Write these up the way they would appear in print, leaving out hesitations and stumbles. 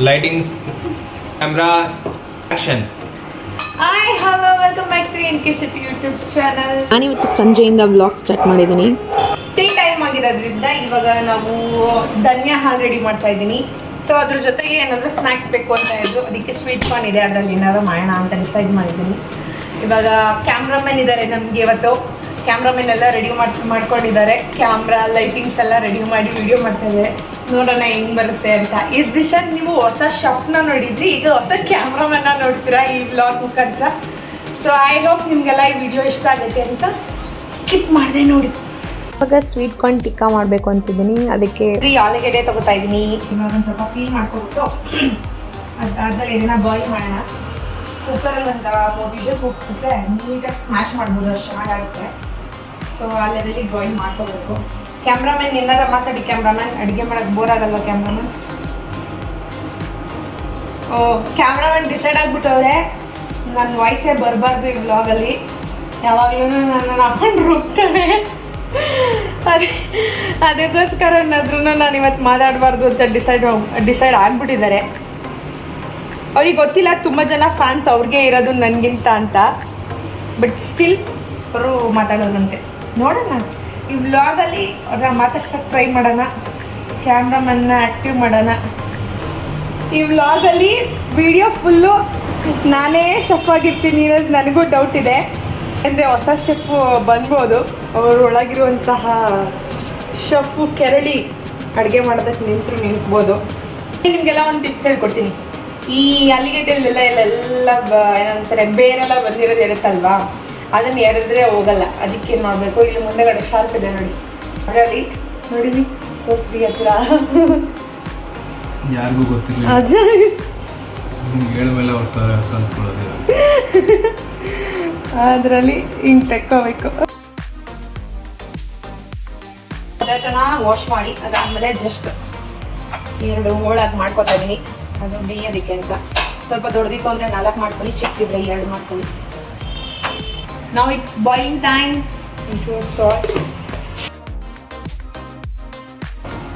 Lightings, camera, action. Hi hello welcome back to N K Shetty YouTube channel. ನಾನಿವತ್ತು ಸಂಜೆಯಿಂದ vlog start ಮಾಡಿದ್ದೀನಿ. Tea time ಆಗಿರೋದ್ರಿಂದ ಇವಾಗ ನಾವು ಧನ್ಯ ಹಾಲು ರೆಡಿ ಮಾಡ್ತಾ ಇದ್ದೀನಿ. ಸೊ ಅದ್ರ ಜೊತೆಗೆ ಏನಾದರೂ ಸ್ನ್ಯಾಕ್ಸ್ ಬೇಕು ಅಂತ ಇದ್ರು, ಅದಕ್ಕೆ ಸ್ವೀಟ್ ಕಾರ್ನ್ ಇದೆ, ಅದರಲ್ಲಿ ಏನಾದ್ರು ಮಾಡೋಣ ಅಂತ ಡಿಸೈಡ್ ಮಾಡಿದ್ದೀನಿ. ಇವಾಗ ಕ್ಯಾಮ್ರಾಮನ್ ಇದ್ದಾರೆ ನಮಗೆ ಇವತ್ತು. ಕ್ಯಾಮ್ರಾಮನ್ ಎಲ್ಲ ರೆಡಿ ಮಾಡ್ಕೊಂಡಿದ್ದಾರೆ. ಕ್ಯಾಮ್ರಾ ಲೈಟಿಂಗ್ಸ್ ಎಲ್ಲ ರೆಡಿ ಮಾಡಿ ವಿಡಿಯೋ ಮಾಡ್ತಾ ಇದ್ದಾರೆ. ನೋಡೋಣ ಹೆಂಗೆ ಬರುತ್ತೆ ಅಂತ. ಈ ದಿವಸ ನೀವು ಹೊಸ ಶೆಫ್ನ ನೋಡಿದ್ರಿ, ಈಗ ಹೊಸ ಕ್ಯಾಮ್ರಾಮನ್ನ ನೋಡ್ತೀರಾ ಈ ವ್ಲಾಗ್ ಮುಖಾಂತರ. ಸೊ ಐ ಹೋಪ್ ನಿಮಗೆಲ್ಲ ಈ ವಿಡಿಯೋ ಇಷ್ಟ ಆಗುತ್ತೆ ಅಂತ ಸ್ಕಿಪ್ ಮಾಡಿದೆ ನೋಡಿ. ಇವಾಗ ಸ್ವೀಟ್ ಕಾರ್ನ್ ಟಿಕ್ಕಾ ಮಾಡಬೇಕು ಅಂತಿದ್ದೀನಿ. ಅದಕ್ಕೆ ಆಲೂಗೆಡ್ಡೆ ತೊಗೋತಾ ಇದ್ದೀನಿ. ಇವಾಗ ಒಂದು ಸ್ವಲ್ಪ ಕ್ಲೀನ್ ಮಾಡ್ಕೊಬಿಟ್ಟು ಅದಾದ್ಮೇಲೆ ಇದನ್ನ ಬಾಯ್ಲ್ ಮಾಡೋಣ. ಕುಕ್ಕರಲ್ಲಿ ಒಂದು 3 ವಿಷಲ್ ಕೂಗಿಸ್ಬಿಟ್ರೆ ನೀಟಾಗಿ ಸ್ಮ್ಯಾಶ್ ಮಾಡ್ಬೋದು, ಅಷ್ಟು ಚೆನ್ನಾಗಾಗುತ್ತೆ. ಸೊ ಆ ಲೆವೆಲಿಗೆ ಬಾಯ್ಲ್ ಮಾಡ್ಕೋಬೇಕು. ಕ್ಯಾಮ್ರಾಮನ್ ಏನಾರ ಮಾತಾಡಿ. ಕ್ಯಾಮ್ರಾಮನ್ ಅಡುಗೆ ಮಾಡೋಕ್ಕೆ ಬೋರ್ ಆಗಲ್ವ ಕ್ಯಾಮ್ರಾಮನ್? ಕ್ಯಾಮ್ರಾಮನ್ ಡಿಸೈಡ್ ಆಗಿಬಿಟ್ಟವ್ರೆ ನನ್ನ ವಾಯ್ಸೇ ಬರಬಾರ್ದು ಈ ವ್ಲಾಗಲ್ಲಿ. ಯಾವಾಗಲೂ ನನ್ನನ್ನು ಹಾಕೊಂಡು ರುಬ್ತಾರೆ. ಅದಕ್ಕೋಸ್ಕರ ಏನಾದ್ರೂ ನಾನು ಇವತ್ತು ಮಾತಾಡಬಾರ್ದು ಅಂತ ಡಿಸೈಡ್ ಆಗಿಬಿಟ್ಟಿದ್ದಾರೆ. ಅವ್ರಿಗೆ ಗೊತ್ತಿಲ್ಲ, ತುಂಬ ಜನ ಫ್ಯಾನ್ಸ್ ಅವ್ರಿಗೆ ಇರೋದು ನನಗಿಂತ ಅಂತ. ಬಟ್ ಸ್ಟಿಲ್ ಅವರು ಮಾತಾಡೋದಂತೆ. ನೋಡೋಣ ಈ ವ್ಲಾಗಲ್ಲಿ ಅವ್ರನ್ನ ಮಾತಾಡ್ಸೋಕ್ಕೆ ಟ್ರೈ ಮಾಡೋಣ. ಕ್ಯಾಮ್ರಾಮನ್ನ ಆ್ಯಕ್ಟಿವ್ ಮಾಡೋಣ. ಈ ವ್ಲಾಗಲ್ಲಿ ವಿಡಿಯೋ ಫುಲ್ಲು ನಾನೇ ಶೆಫ್ ಆಗಿರ್ತೀನಿ ಅನ್ನೋದು ನನಗೂ ಡೌಟ್ ಇದೆ. ಅಂದರೆ ಹೊಸ ಶೆಫು ಬಂದ್ಬೋದು, ಅವರು ಒಳಗಿರುವಂತಹ ಶೆಫು ಕೆರಳಿ ಅಡುಗೆ ಮಾಡೋದಕ್ಕೆ ನಿಂತ್ಬೋದು. ನಿಮಗೆಲ್ಲ ಒಂದು ಟಿಪ್ಸ್ ಹೇಳ್ಕೊಡ್ತೀನಿ. ಈ ಆಲೂಗೆಡ್ಡೆಲೆಲ್ಲ ಏನಂತಾರೆ ಬೇರೆಲ್ಲ ಬಂದಿರೋದು ಇರುತ್ತಲ್ವಾ, ಅದನ್ನು ಎರೆದ್ರೆ ಹೋಗಲ್ಲ. ಅದಕ್ಕೇನು ಮಾಡಬೇಕು, ಇಲ್ಲಿ ಮುಂದೆಗಡೆ ಶಾರ್ಪ್ ಇದೆ ನೋಡಿ, ಅದರಲ್ಲಿ ನೋಡಿರಿ ತೋರಿಸ್ರಿ ಹತ್ರ. ಯಾರಿಗೂ ಗೊತ್ತಿರಲಿಲ್ಲ, ಮೇಲೆ ಅದರಲ್ಲಿ ಹಿಂಗೆ ತೆಕ್ಕೋಬೇಕು. ಪೊಟ್ಯಾಟೋನ ವಾಶ್ ಮಾಡಿ ಅದಾದಮೇಲೆ ಜಸ್ಟ್ 2 ಹೋಳಾಗಿ ಮಾಡ್ಕೊತಾ ಇದ್ದೀನಿ. ಅದು ಬೇಯೋದಕ್ಕೆ ಅಂತ. ಸ್ವಲ್ಪ ದೊಡ್ಡದಿತ್ತು ಅಂದರೆ 4 ಮಾಡ್ಕೊಳ್ಳಿ, ಚಿಕ್ಕಿದ್ರೆ 2 ಮಾಡ್ಕೊಳ್ಳಿ. Now it's boiling time. ಒಂಚೂರು ಸಾಲ್ಟ್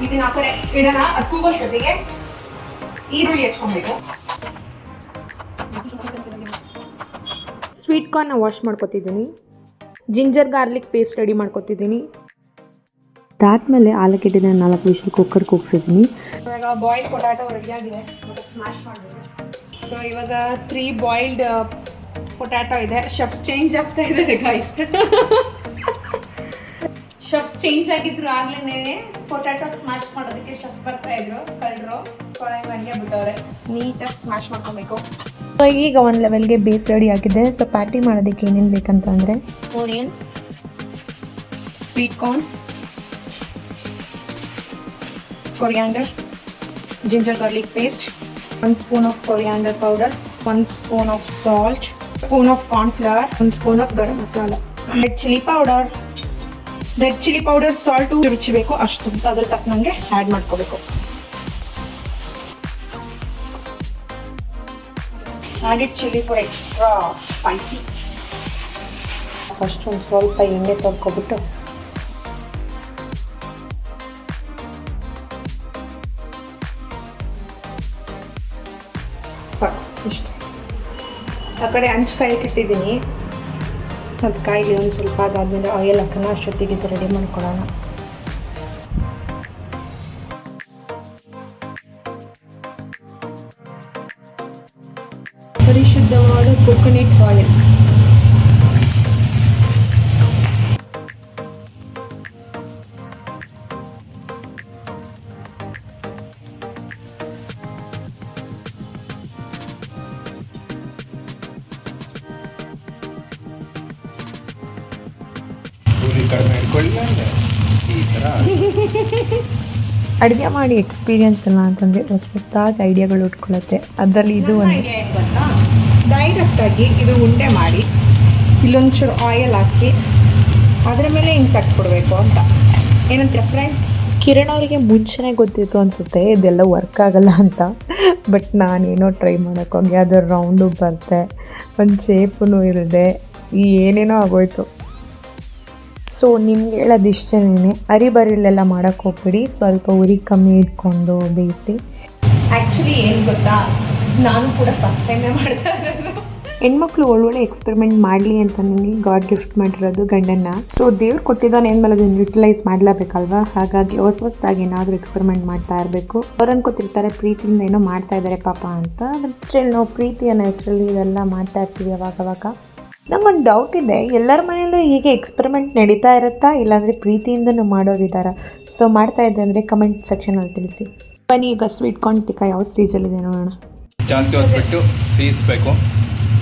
ಇದನ್ನ ಆ ಕಡೆ ಇಡೋಣ. ಅದು ಕೂಗೋಷ್ಟೊತ್ತಿಗೆ ಈರುಳ್ಳಿ ಹೆಚ್ಕೊಬೇಕು. ಸ್ವೀಟ್ ಕಾರ್ನ ವಾಶ್ ಮಾಡ್ಕೊತಿದ್ದೀನಿ. ಜಿಂಜರ್ ಗಾರ್ಲಿಕ್ ಪೇಸ್ಟ್ ರೆಡಿ ಮಾಡ್ಕೊತಿದ್ದೀನಿ. ಅದಾದಮೇಲೆ ಆಲೂಗೆಡ್ಡೆನ 4 ವಿಷಲ್ ಕುಕ್ಕರ್ ಕೂಗಿಸಿದ್ದೀನಿ. ಇವಾಗ ಬಾಯ್ಲ್ಡ್ ಪೊಟ್ಯಾಟೊ ರೆಡಿಯಾಗಿದೆ, ಸ್ಮ್ಯಾಶ್ ಮಾಡಬೇಕು. ಸೊ ಇವಾಗ 3 ಬಾಯ್ಲ್ಡ್ ಪೊಟ್ಯಾಟೊ ಇದೆ. ಶೆಫ್ ಚೇಂಜ್ ಆಗ್ತಾ ಇದ್ದಾರೆ ಗಾಯ್ಸ್. ಶೆಫ್ ಚೇಂಜ್ ಆಗಿದ್ರು ಆಗ್ಲೇ ಪೊಟ್ಯಾಟೊ ಸ್ಮ್ಯಾಶ್ ಮಾಡೋದಕ್ಕೆ ಶೆಫ್ ಬರ್ತಾ ಇದ್ರು. ಕಳ್ಳರು ಹಂಗೆ ಬಿಟ್ಟವ್ರೆ. ನೀಟಾಗಿ ಸ್ಮ್ಯಾಶ್ ಮಾಡ್ಕೊಬೇಕು. ಈಗ ಒಂದು ಲೆವೆಲ್ಗೆ ಬೇಸ್ ರೆಡಿ ಆಗಿದೆ. ಸೊ ಪ್ಯಾಟಿ ಮಾಡೋದಕ್ಕೆ ಏನೇನು ಬೇಕಂತಂದರೆ onion, sweet corn, coriander, ginger garlic paste, 1 spoon of coriander powder, 1 spoon of salt, spoon of cornflour, 1 spoon of garam masala, red chilli powder, salt ರುಚಿ ಬೇಕು ಅಷ್ಟು ಅದ್ರ ತಕ್ಕನಂಗೆ ಆ್ಯಡ್ ಮಾಡ್ಕೋಬೇಕು. ಹಾಗೆ chilli for extra spicy. First ಒಂದು ಸ್ವಲ್ಪ ಎಣ್ಣೆ ಸರ್ಕೊಬಿಟ್ಟು ಸಾಕು ಇಷ್ಟು. ಆ ಕಡೆ ಹಂಚ್ಕಾಯಕ್ಕೆ ಇಟ್ಟಿದ್ದೀನಿ. ಅದು ಕಾಯಿಲಿ ಒಂದು ಸ್ವಲ್ಪ, ಅದಾದಮೇಲೆ ಆಯಿಲ್ ಹಾಕೋಣ. ಅಷ್ಟೊತ್ತಿಗೆ ಇದು ರೆಡಿ ಮಾಡ್ಕೊಳ್ಳೋಣ. ಪರಿಶುದ್ಧವಾದ ಕೊಕೊನಟ್ ಆಯಿಲ್. ಕಡಿಮೆ ಇಟ್ಕೊಳ್ಳಿ ಈ ಥರ. ಅಡುಗೆ ಮಾಡಿ ಎಕ್ಸ್ಪೀರಿಯನ್ಸ್ ಇಲ್ಲ ಅಂತಂದರೆ ಹೊಸದಾಗಿ ಐಡಿಯಾಗಳು ಉಟ್ಕೊಳ್ಳುತ್ತೆ. ಅದರಲ್ಲಿ ಇದು ಒಂದು ಐಡಿಯಾ ಏನು ಗೊತ್ತಾ, ಡೈರೆಕ್ಟಾಗಿ ಇದು ಉಂಡೆ ಮಾಡಿ ಇಲ್ಲೊಂಚೂರು ಆಯಿಲ್ ಹಾಕಿ ಅದರ ಮೇಲೆ ಹಿಂಗೆ ಕಟ್ಬಿಡ್ಬೇಕು ಅಂತ. ಏನಂತೀರ ಫ್ರೆಂಡ್ಸ್? ಕಿರಣ್ ಅವರಿಗೆ ಮುಂಚೆನೇ ಗೊತ್ತಿತ್ತು ಅನಿಸುತ್ತೆ ಇದೆಲ್ಲ ವರ್ಕ್ ಆಗಲ್ಲ ಅಂತ. ಬಟ್ ನಾನೇನೋ ಟ್ರೈ ಮಾಡೋಕ್ಕೋಗಿ ಅದು ರೌಂಡು ಬರುತ್ತೆ, ಒಂದು ಶೇಪೂ ಇಲ್ಲದೆ ಏನೇನೋ ಆಗೋಯ್ತು. ಸೊ ನಿಮ್ಗೆ ಹೇಳೋದಿಷ್ಟೇ, ಅರಿಬರಿಲೆಲ್ಲ ಮಾಡೋಕ್ಕೆ ಹೋಗ್ಬಿಡಿ. ಸ್ವಲ್ಪ ಉರಿ ಕಮ್ಮಿ ಇಟ್ಕೊಂಡು ಬೇಯಿಸಿ. ಆ್ಯಕ್ಚುಲಿ ಏನು ಗೊತ್ತಾ, ನಾನು ಕೂಡ ಫಸ್ಟ್ ಟೈಮೇ ಮಾಡ್ತಾ ಇರೋದು. ಹೆಣ್ಮಕ್ಳು ಒಳ್ಳೊಳ್ಳೆ ಎಕ್ಸ್ಪೆರಿಮೆಂಟ್ ಮಾಡಲಿ ಅಂತ ನನಗೆ ಗಾಡ್ ಗಿಫ್ಟ್ ಮಾಡಿರೋದು ಗಂಡನ್ನ. ಸೊ ದೇವ್ರು ಕೊಟ್ಟಿದ್ದಾನೆ ಏನು ಮೇಲೆ ಅದನ್ನು ಯುಟಿಲೈಸ್ ಮಾಡಲೇಬೇಕಲ್ವಾ. ಹಾಗಾಗಿ ಹೊಸದಾಗಿ ಏನಾದರೂ ಎಕ್ಸ್ಪೆರಿಮೆಂಟ್ ಮಾಡ್ತಾ ಇರಬೇಕು. ಅವ್ರು ಅನ್ಕೋತಿರ್ತಾರೆ ಪ್ರೀತಿಯಿಂದ ಏನೋ ಮಾಡ್ತಾ ಇದ್ದಾರೆ ಪಾಪ ಅಂತ. ಬಟ್ ಸ್ಟಿಲ್ ನಾವು ಪ್ರೀತಿ ಅನ್ನೋ ಹೆಸರಲ್ಲಿ ಇದೆಲ್ಲ ಮಾಡ್ತಾ ಇರ್ತೀವಿ ಅವಾಗವಾಗ. ನಮಗೊಂದು ಡೌಟ್ ಇದೆ, ಎಲ್ಲರ ಮನೆಯಲ್ಲೂ ಹೀಗೆ ಎಕ್ಸ್ಪೆರಿಮೆಂಟ್ ನಡೀತಾ ಇರುತ್ತಾ, ಇಲ್ಲಾಂದರೆ ಪ್ರೀತಿಯಿಂದನೂ ಮಾಡೋರಿದ್ದಾರಾ? ಸೊ ಮಾಡ್ತಾ ಇದ್ದೆ ಅಂದರೆ ಕಮೆಂಟ್ ಸೆಕ್ಷನಲ್ಲಿ ತಿಳಿಸಿ. ಬನ್ನಿ ಈಗ ಸ್ವೀಟ್ ಕಾರ್ನ್ ಟಿಕ್ಕ ಯಾವ ಸ್ಟೇಜಲ್ಲಿದೆ ನೋಡೋಣ. ಜಾಸ್ತಿ ಹೊತ್ಬಿಟ್ಟು ಸೀಸ್ಬೇಕು.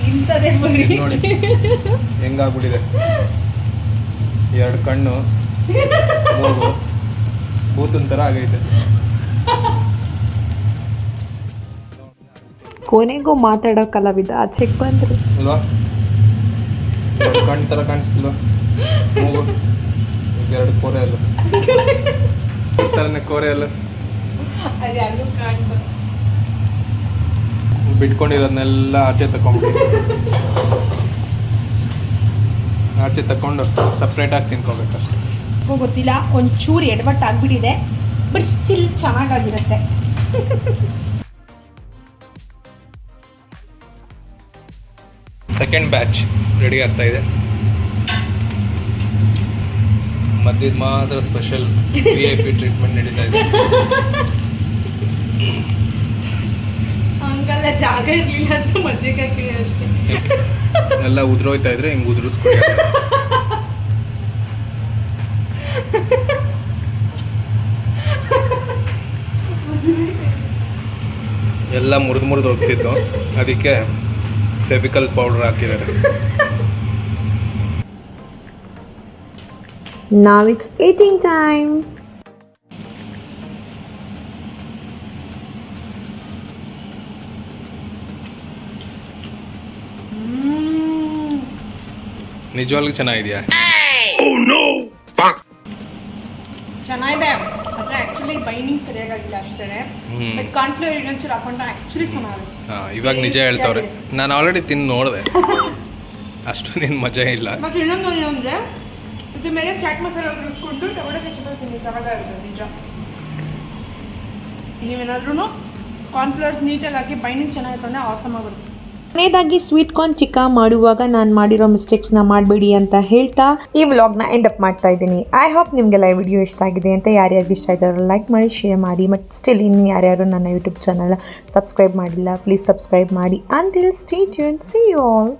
ಇಂಥದೇ ಇದು ನೋಡಿ ಹೆಂಗಾಗ್ಬಿಟ್ಟಿದೆ. 2 ಕಣ್ಣು ಮೂಗು ಭೂತನ ಥರ ಆಗೈತೆ. ಕೊನೆಗೂ ಮಾತಾಡೋ ಕಲಾವಿದ ಆಚೆಗೆ ಬಂದರು ಅಲ್ವಾ? 2 ಕಣ್ಣು ಥರ ಕಾಣಿಸ್ತಿಲ್ವ ಮೂಗು? 2 ಕೋರೆ ಅಲ್ಲ ಥರನೇ ಕೋರೆ ಅಲ್ಲ. ಅದು ಯಾರಿಗೂ ಕಾಣ್ತದೆ. ಬಿಟ್ಕೊಂಡಿರೋದನ್ನೆಲ್ಲ ಆಚೆ ತಗೊಂಡು ಸಪ್ರೇಟಾಗಿ ತಿನ್ಕೋಬೇಕಷ್ಟೆ. ಗೊತ್ತಿಲ್ಲ, ಒಂಚೂರು ಎಡವಟ್ಟು ಆಗಿಬಿಟ್ಟಿದೆ, ಬಟ್ ಸ್ಟಿಲ್ ಚೆನ್ನಾಗಾಗಿರುತ್ತೆ. ಸೆಕೆಂಡ್ ಬ್ಯಾಚ್ ರೆಡಿ ಆಗ್ತಾ ಇದೆ. ಮಧ್ಯದ ಮಾತ್ರ ಸ್ಪೆಷಲ್ VIP ಟ್ರೀಟ್ಮೆಂಟ್ ನಡೀತಾ ಇದೆ. ಹಂಗಲ್ಲ, ಜಾಗ ಇರಲಿಲ್ಲ ಅಂತ ಮಧ್ಯಕ್ಕೆ ಹಾಕಿಲ್ಲ ಅಷ್ಟೇ. ಎಲ್ಲ ಉದುರೋಯ್ತಾ ಇದ್ರೆ ಹಿಂಗೆ ಉದುರಿಸ್ಕೊಡಿ. ಎಲ್ಲ ಮುರಿದು ಹೋಗ್ತಿತ್ತು, ಅದಕ್ಕೆ ಫೆವಿಕಲ್ ಪೌಡರ್ ಹಾಕಿದ್ದಾರೆ. Now it's eating time. ನಿಜವಾಗ್ಲೂ ಚೆನ್ನಾಗಿದೆಯಾ? ಚೆನ್ನಾಗಿದೆ, ಆದರೆ ಆ್ಯಕ್ಚುಲಿ ಬೈಂಡಿಂಗ್ ಸರಿಯಾಗಿಲ್ಲ ಅಷ್ಟೇ. ಬಟ್ ಕಾರ್ನ್ಫ್ಲವರ್ ಇನ್ನೊಂಚೂರು ಹಾಕೊಂಡ್ರೆ ಆ್ಯಕ್ಚುಲಿ ಚೆನ್ನಾಗಿದೆ. ಹಾಂ, ಇವಾಗ ನಿಜ ಹೇಳ್ತವ್ರೆ. ನಾನು ಆಲ್ರೆಡಿ ತಿಂದು ನೋಡಿದೆ, ಅಷ್ಟೊಂದೇನು ಮಜಾ ಇಲ್ಲ. ಮತ್ತು ಇನ್ನೊಂದು ಅಂದರೆ ಇದ್ರ ಮೇಲೆ ಚಾಟ್ ಮಸಾಲ ಉಳಿಸ್ಕೊಂಡು ಟೊಮೆಟೊ ಕೆಚಪ್ ತಿನ್ನಿ, ಚೆನ್ನಾಗಿರುತ್ತೆ ನಿಜ. ನೀವೇನಾದ್ರೂ ಕಾರ್ನ್ಫ್ಲವರ್ಸ್ ನೀಟಾಗಿ ಹಾಕಿ ಬೈಂಡಿಂಗ್ ಚೆನ್ನಾಗಿತ್ತು ಅಂದರೆ ಆಸಮ್ ಆಗುತ್ತೆ. ಕೊನೆಯದಾಗಿ ಸ್ವೀಟ್ ಕಾರ್ನ್ ಚಿಕ್ಕ ಮಾಡುವಾಗ ನಾನು ಮಾಡಿರೋ ಮಿಸ್ಟೇಕ್ಸ್ನ ಮಾಡಬೇಡಿ ಅಂತ ಹೇಳ್ತಾ ಈ ವ್ಲಾಗ್ನ ಎಂಡ್ ಅಪ್ ಮಾಡ್ತಾ ಇದ್ದೀನಿ. ಐ ಹೋಪ್ ನಿಮಗೆಲ್ಲ ಈ ವಿಡಿಯೋ ಇಷ್ಟ ಆಗಿದೆ ಅಂತ. ಯಾರ್ಯಾರಿಗೆ ಇಷ್ಟ ಆಯಿತು ಅವರು ಲೈಕ್ ಮಾಡಿ, ಶೇರ್ ಮಾಡಿ. ಮತ್ತು ಸ್ಟಿಲ್ ಇನ್ನು ಯಾರ್ಯಾರು ನನ್ನ ಯೂಟ್ಯೂಬ್ ಚಾನಲ್ ಸಬ್ಸ್ಕ್ರೈಬ್ ಮಾಡಿಲ್ಲ, ಪ್ಲೀಸ್ ಸಬ್ಸ್ಕ್ರೈಬ್ ಮಾಡಿ. Until stay tuned, see you all.